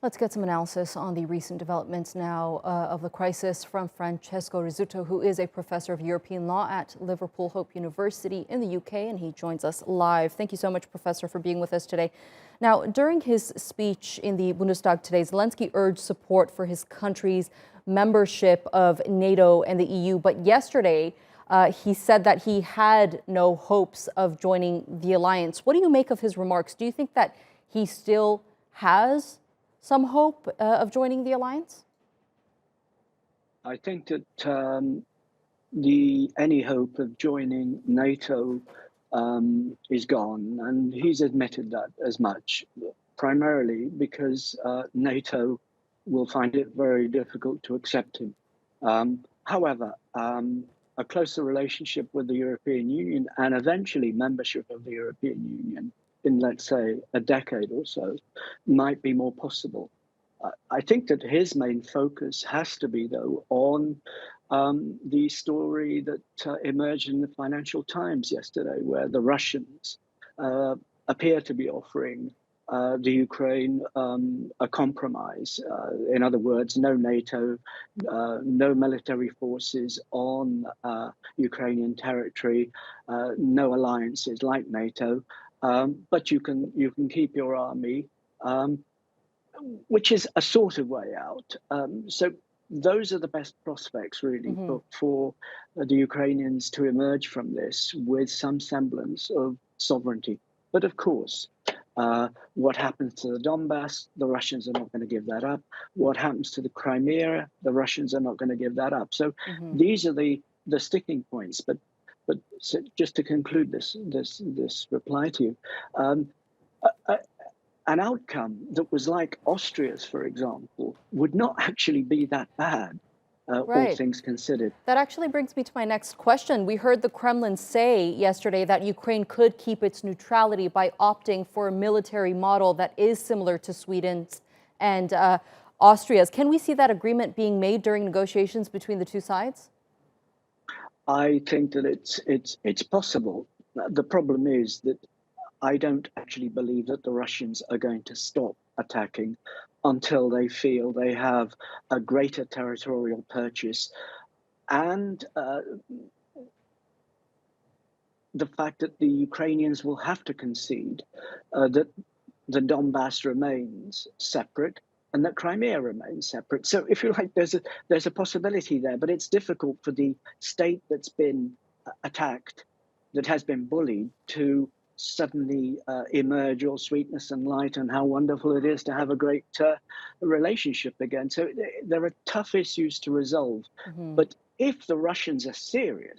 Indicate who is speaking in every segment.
Speaker 1: Let's get some analysis on the recent developments now of the crisis from Francesco Rizzuto, who is a professor of European law at Liverpool Hope University in the UK, and he joins us live. Thank you so much, Professor, for being with us today. Now, during his speech in the Bundestag today, Zelensky urged support for his country's membership of NATO and the EU, but yesterday he said that he had no hopes of joining the alliance. What do you make of his remarks? Do you think that he still has some hope of joining the alliance?
Speaker 2: I think that any hope of joining NATO is gone, and he's admitted that as much, primarily because NATO will find it very difficult to accept him. However, a closer relationship with the European Union and eventually membership of the European Union in, let's say, a decade or so, might be more possible. I think that his main focus has to be, though, on the story that emerged in the Financial Times yesterday, where the Russians appear to be offering the Ukraine a compromise. In other words, no NATO, no military forces on Ukrainian territory, no alliances like NATO, but you can keep your army, which is a sort of way out. So those are the best prospects, really, for the Ukrainians to emerge from this with some semblance of sovereignty. But of course, what happens to the Donbass, the Russians are not going to give that up. What happens to the Crimea, the Russians are not going to give that up. So these are the sticking points. But so just to conclude this reply to you, an outcome that was like Austria's, for example, would not actually be that bad, all things considered.
Speaker 1: That actually brings me to my next question. We heard the Kremlin say yesterday that Ukraine could keep its neutrality by opting for a military model that is similar to Sweden's and Austria's. Can we see that agreement being made during negotiations between the two sides?
Speaker 2: I think that it's possible. The problem is that I don't actually believe that the Russians are going to stop attacking until they feel they have a greater territorial purchase. And the fact that the Ukrainians will have to concede that the Donbass remains separate and that Crimea remains separate. So if you like, there's a possibility there, but it's difficult for the state that's been attacked, that has been bullied, to suddenly emerge all sweetness and light and how wonderful it is to have a great relationship again. So there are tough issues to resolve. But if the Russians are serious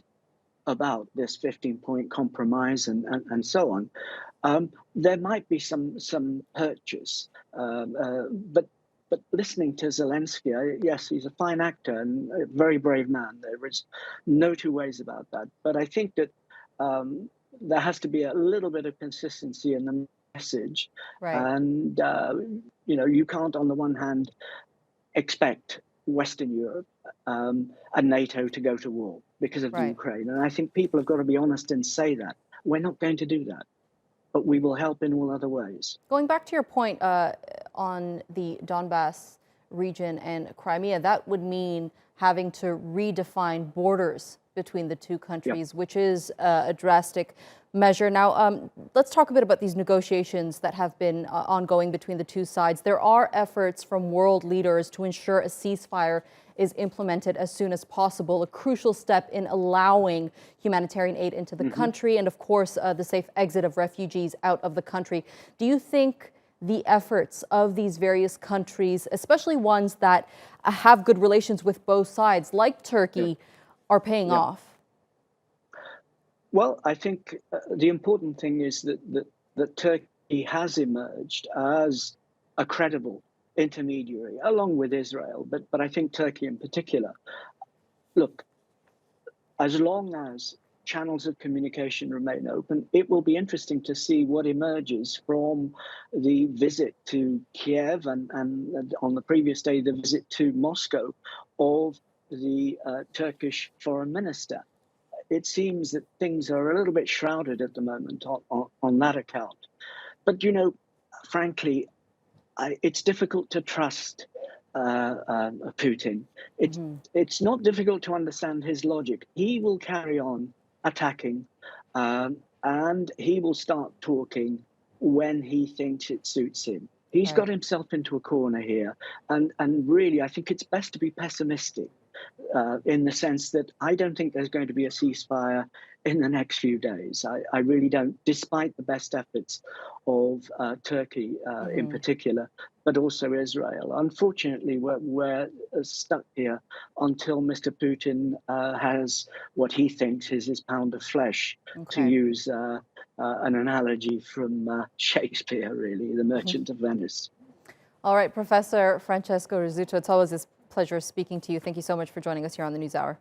Speaker 2: about this 15-point compromise and so on, there might be some purchase. But listening to Zelensky, yes, he's a fine actor and a very brave man. There is no two ways about that. But I think that there has to be a little bit of consistency in the message. And, you can't, on the one hand, expect Western Europe and NATO to go to war because of the Ukraine. And I think people have got to be honest and say that. We're not going to do that, but we will help in all other ways.
Speaker 1: Going back to your point on the Donbass region and Crimea, that would mean having to redefine borders between the two countries, which is a drastic measure. Now, let's talk a bit about these negotiations that have been ongoing between the two sides. There are efforts from world leaders to ensure a ceasefire is implemented as soon as possible, a crucial step in allowing humanitarian aid into the country and, of course, the safe exit of refugees out of the country. Do you think the efforts of these various countries, especially ones that have good relations with both sides, like Turkey, are paying off?
Speaker 2: Well, I think the important thing is that Turkey has emerged as a credible intermediary, along with Israel, but I think Turkey in particular. Look, as long as channels of communication remain open, it will be interesting to see what emerges from the visit to Kiev and on the previous day, the visit to Moscow of the Turkish foreign minister. It seems that things are a little bit shrouded at the moment on that account. But, frankly, it's difficult to trust Putin. It's not difficult to understand his logic. He will carry on attacking, and he will start talking when he thinks it suits him. He's got himself into a corner here, and really, I think it's best to be pessimistic. In the sense that I don't think there's going to be a ceasefire in the next few days. I really don't, despite the best efforts of Turkey in particular, but also Israel. Unfortunately, we're stuck here until Mr. Putin has what he thinks is his pound of flesh, to use an analogy from Shakespeare, really, The Merchant of Venice.
Speaker 1: All right, Professor Francesco Rizzuto, it's always a pleasure speaking to you. Thank you so much for joining us here on the NewsHour.